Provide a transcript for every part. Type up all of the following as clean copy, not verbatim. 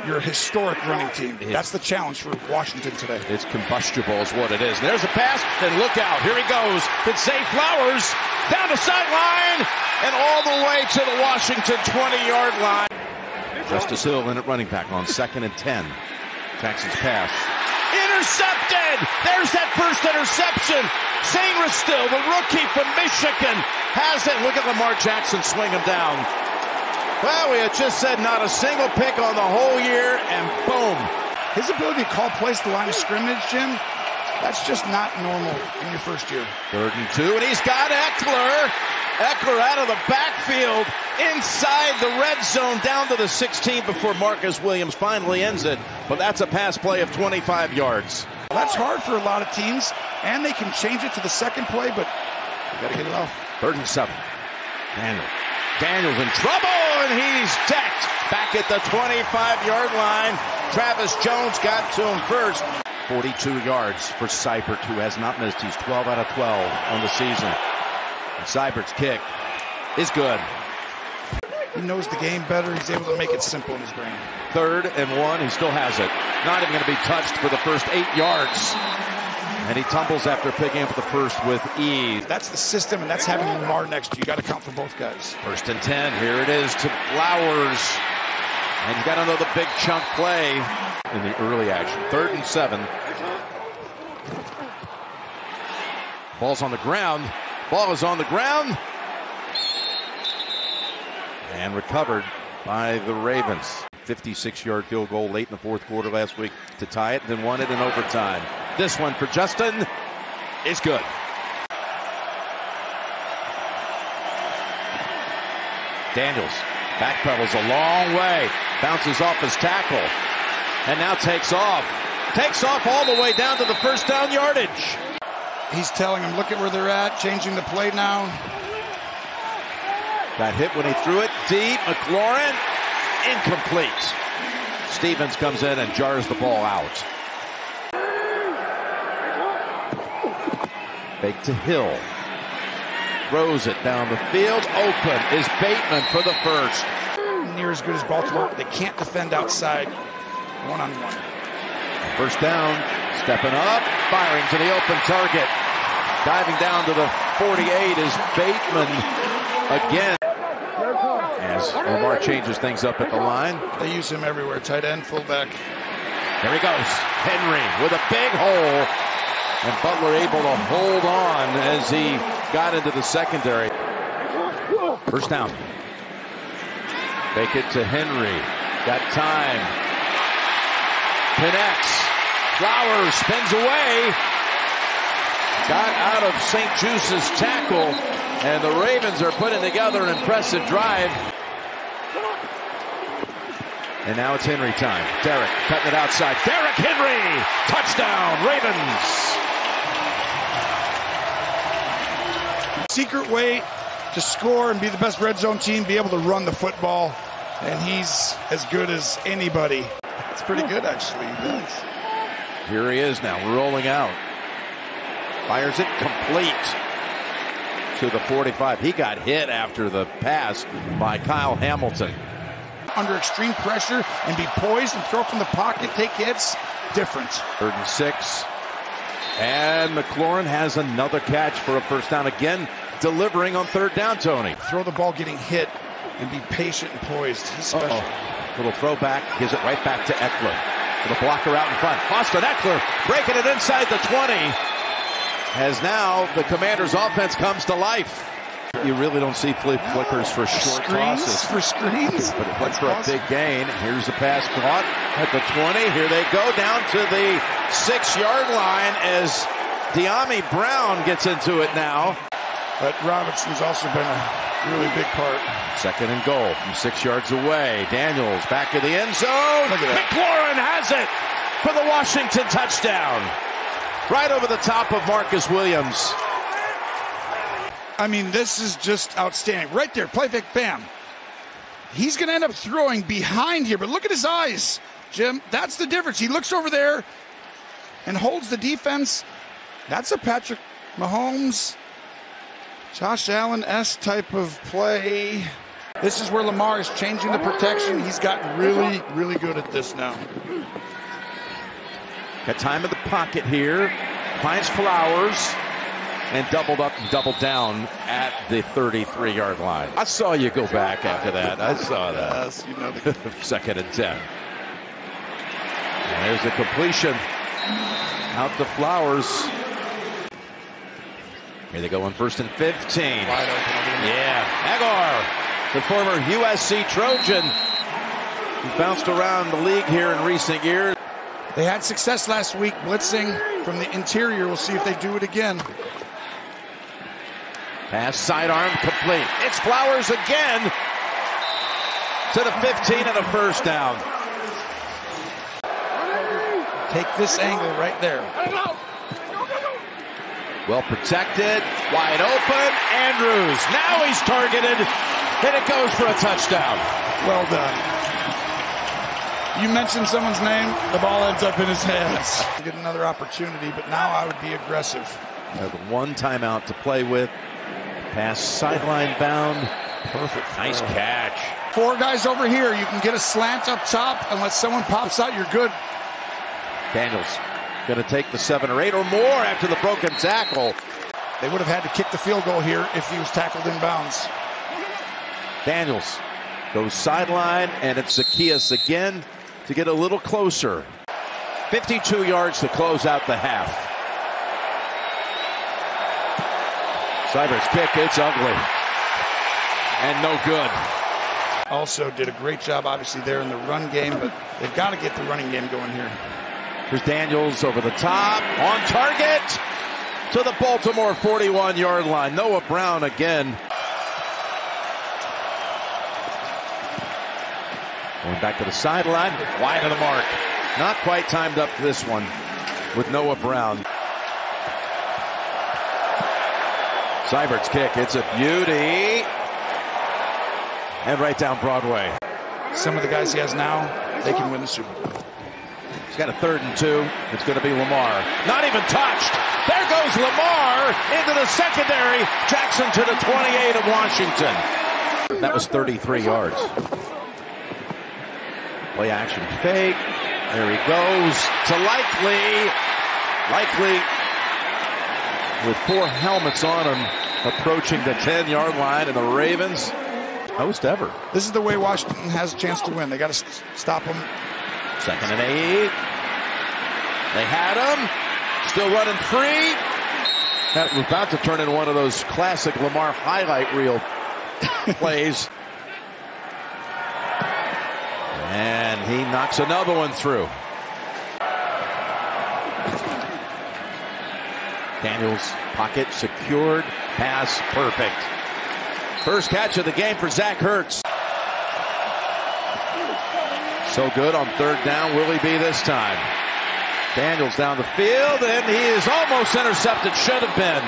you're a historic running team. That's the challenge for Washington today. It's combustible is what it is. There's a pass, and look out. Here he goes. It's Zay Flowers down the sideline and all the way to the Washington 20-yard line. Justice Hill in at running back on 2nd and 10. Jackson's pass. Intercepted! There's that first interception. Sainristil, the rookie from Michigan, has it. Look at Lamar Jackson swing him down. Well, we had just said not a single pick on the whole year, and boom. His ability to call plays at the line of scrimmage, Jim, that's just not normal in your first year. 3rd and 2, and he's got Eckler. Eckler out of the backfield, inside the red zone, down to the 16 before Marcus Williams finally ends it. But that's a pass play of 25 yards. Well, that's hard for a lot of teams, and they can change it to the second play, but you got to get it off. 3rd and 7. Daniels in trouble, and he's decked back at the 25-yard line. Travis Jones got to him first. 42 yards for Seibert, who has not missed. He's 12 out of 12 on the season. And Seibert's kick is good. He knows the game better. He's able to make it simple in his brain. 3rd and 1. He still has it. Not even going to be touched for the first 8 yards. And he tumbles after picking up the first with ease. That's the system, and that's having Lamar next to you. You got to count for both guys. 1st and 10. Here it is to Flowers. And you got another big chunk play in the early action. 3rd and 7. Ball's on the ground. Ball is on the ground. And recovered by the Ravens. 56-yard field goal late in the 4th quarter last week to tie it, then won it in overtime. This one for Justin is good. Daniels backpedals a long way, bounces off his tackle, and now takes off. Takes off all the way down to the first down yardage. He's telling him, look at where they're at, changing the play now. Got hit when he threw it deep. McLaurin, incomplete. Stevens comes in and jars the ball out. Fake to Hill. Throws it down the field. Open is Bateman for the first. Near as good as Baltimore. They can't defend outside one-on-one. First down. Stepping up. Firing to the open target. Diving down to the 48 is Bateman again. As Lamar changes things up at the line. They use him everywhere. Tight end, fullback. There he goes. Henry with a big hole. And Butler able to hold on as he got into the secondary. First down. Fake it to Henry. Got time. Connects. Flowers spins away. Got out of St. Juice's tackle. And the Ravens are putting together an impressive drive. And now it's Henry time. Derrick cutting it outside. Derrick Henry! Touchdown, Ravens! Secret way to score and be the best red zone team, be able to run the football. And he's as good as anybody. It's pretty good, actually. He does. Here he is now, rolling out. Fires it complete to the 45. He got hit after the pass by Kyle Hamilton. Under extreme pressure and be poised and throw from the pocket, take hits, different. 3rd and 6. And McLaurin has another catch for a first down again, delivering on 3rd down, Tony. Throw the ball getting hit and be patient and poised. He's special. Little throwback, gives it right back to Eckler. With a blocker out in front. Austin Eckler breaking it inside the 20. As now the Commanders' offense comes to life. You really don't see flickers for short tosses. For screens. But it went for a big gain. Here's the pass caught at the 20. Here they go down to the 6-yard line as De'Ami Brown gets into it now. But Robinson's also been a really big part. 2nd and goal from 6 yards away. Daniels back of the end zone. McLaurin has it for the Washington touchdown. Right over the top of Marcus Williams. I mean, this is just outstanding. Right there, play fake, bam. He's going to end up throwing behind here, but look at his eyes, Jim. That's the difference. He looks over there and holds the defense. That's a Patrick Mahomes, Josh Allen-esque type of play. This is where Lamar is changing the protection. He's gotten really, really good at this now. Got time in the pocket here. Finds Flowers. And doubled up and doubled down at the 33-yard line. I saw you go back after that. I saw that. Yes, you know the 2nd and 10. And there's the completion. Out to Flowers. Here they go on 1st and 15. Wide open. Yeah. Agar, the former USC Trojan. He bounced around the league here in recent years. They had success last week blitzing from the interior. We'll see if they do it again. Pass sidearm complete. It's Flowers again to the 15 and a first down. Take this angle right there. Well protected, wide open. Andrews. Now he's targeted, and it goes for a touchdown. Well done. You mention someone's name, the ball ends up in his hands. Get another opportunity, but now I would be aggressive. Have one timeout to play with. Pass sideline bound. Perfect. Nice catch. 4 guys over here. You can get a slant up top. Unless someone pops out, you're good. Daniels going to take the 7 or 8 or more after the broken tackle. They would have had to kick the field goal here if he was tackled in bounds. Daniels goes sideline, and it's Zacchaeus again to get a little closer. 52 yards to close out the half. Cyber's kick, it's ugly. And no good. Also did a great job, obviously, there in the run game, but they've got to get the running game going here. Here's Daniels over the top, on target to the Baltimore 41-yard line. Noah Brown again. Going back to the sideline, wide of the mark. Not quite timed up this one with Noah Brown. Seibert's kick, it's a beauty. And right down Broadway. Some of the guys he has now, they can win the Super Bowl. He's got a 3rd and 2. It's going to be Lamar. Not even touched. There goes Lamar into the secondary. Jackson to the 28 of Washington. That was 33 yards. Play action fake. There he goes to Likely. Likely with 4 helmets on him, approaching the 10-yard line, and the Ravens host ever. This is the way Washington has a chance to win. They got to stop them. 2nd and 8. They had him. Still running free. That was about to turn into one of those classic Lamar highlight reel plays. And he knocks another one through. Daniels, pocket secured, pass perfect. First catch of the game for Zach Ertz. So good on 3rd down. Will he be this time? Daniels down the field, and he is almost intercepted. Should have been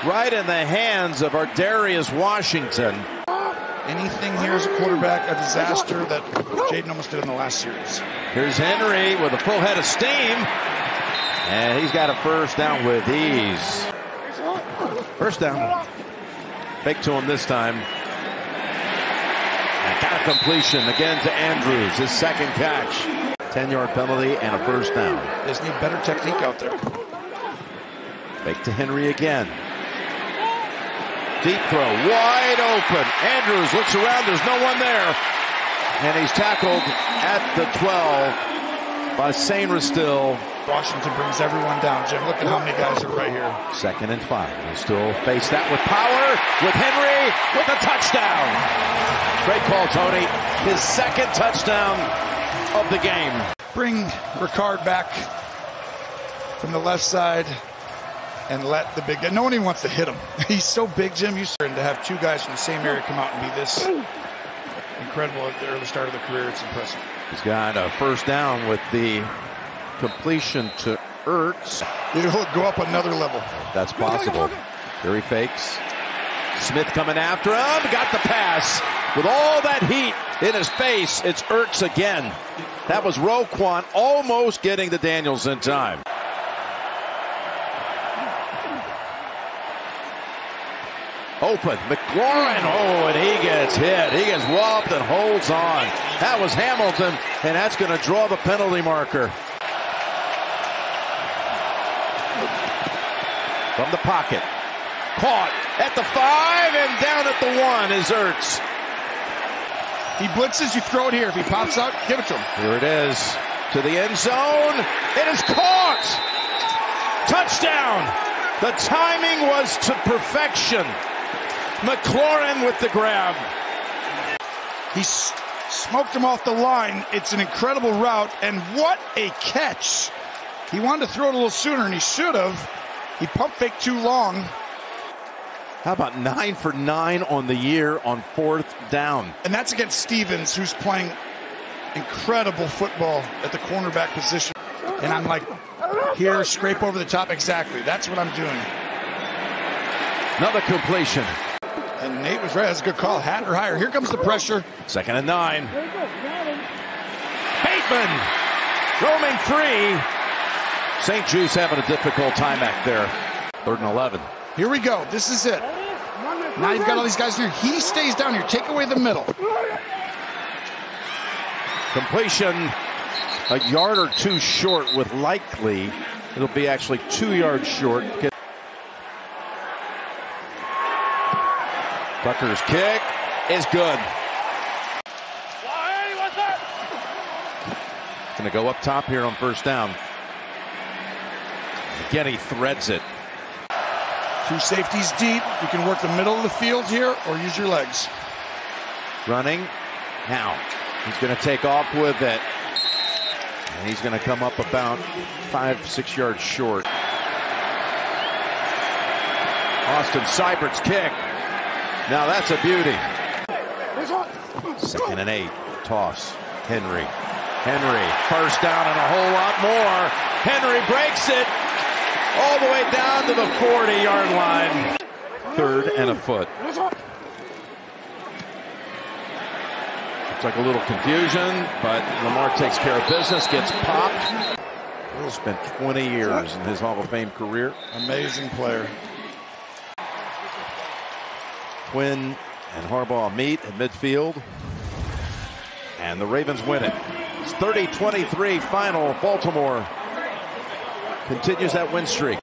right in the hands of Ardarius Washington. Anything here as a quarterback, a disaster that Jaden almost did in the last series. Here's Henry with a full head of steam. And he's got a first down with ease. First down. Fake to him this time. And got a completion again to Andrews. His 2nd catch. 10-yard penalty and a first down. They just need better technique out there. Fake to Henry again. Deep throw. Wide open. Andrews looks around. There's no one there. And he's tackled at the 12 by Sainer still. Washington brings everyone down. Jim, look at how many guys are right here. 2nd and 5. He'll still face that with power. With Henry with a touchdown. Great call, Tony. His 2nd touchdown of the game. Bring Ricard back from the left side and let the big guy. No one even wants to hit him. He's so big, Jim. And to have 2 guys from the same area come out and be this incredible at the early start of the career, it's impressive. He's got a first down with the completion to Ertz. It'll go up another level. That's possible. Here he fakes. Smith coming after him. Got the pass. With all that heat in his face, it's Ertz again. That was Roquan almost getting the Daniels in time. Open. McLaurin. Oh, and he gets hit. He gets whopped and holds on. That was Hamilton, and that's going to draw the penalty marker. From the pocket. Caught at the 5 and down at the 1 is Ertz. He blitzes, you throw it here. If he pops out, give it to him. Here it is. To the end zone. It is caught. Touchdown. The timing was to perfection. McLaurin with the grab. He smoked him off the line. It's an incredible route, and what a catch. He wanted to throw it a little sooner, and he should have. He pump faked too long. How about 9 for 9 on the year on 4th down? And that's against Stevens, who's playing incredible football at the cornerback position. And I'm like, here, scrape over the top. Exactly. That's what I'm doing. Another completion. And Nate was right. That's a good call. Hat or higher. Here comes the pressure. 2nd and 9. Bateman roaming free. St. Jude's having a difficult time back there. 3rd and 11. Here we go. This is it. Now you've got all these guys here. He stays down here. Take away the middle. Completion a yard or 2 short with likely. It'll be actually 2 yards short. Tucker's kick is good. Going to go up top here on 1st down. Again, he threads it. 2 safeties deep. You can work the middle of the field here or use your legs. Running. Now, he's going to take off with it. And he's going to come up about 5-6 yards short. Austin Seibert's kick. Now that's a beauty. 2nd and 8. Toss. Henry. 1st down and a whole lot more. Henry breaks it all the way down to the 40-yard line. 3rd and a foot. Looks like a little confusion, but Lamar takes care of business, gets popped. He'll spent 20 years in his Hall of Fame career. Amazing player. Quinn and Harbaugh meet at midfield, and the Ravens win it. It's 30-23 final. Baltimore continues that win streak.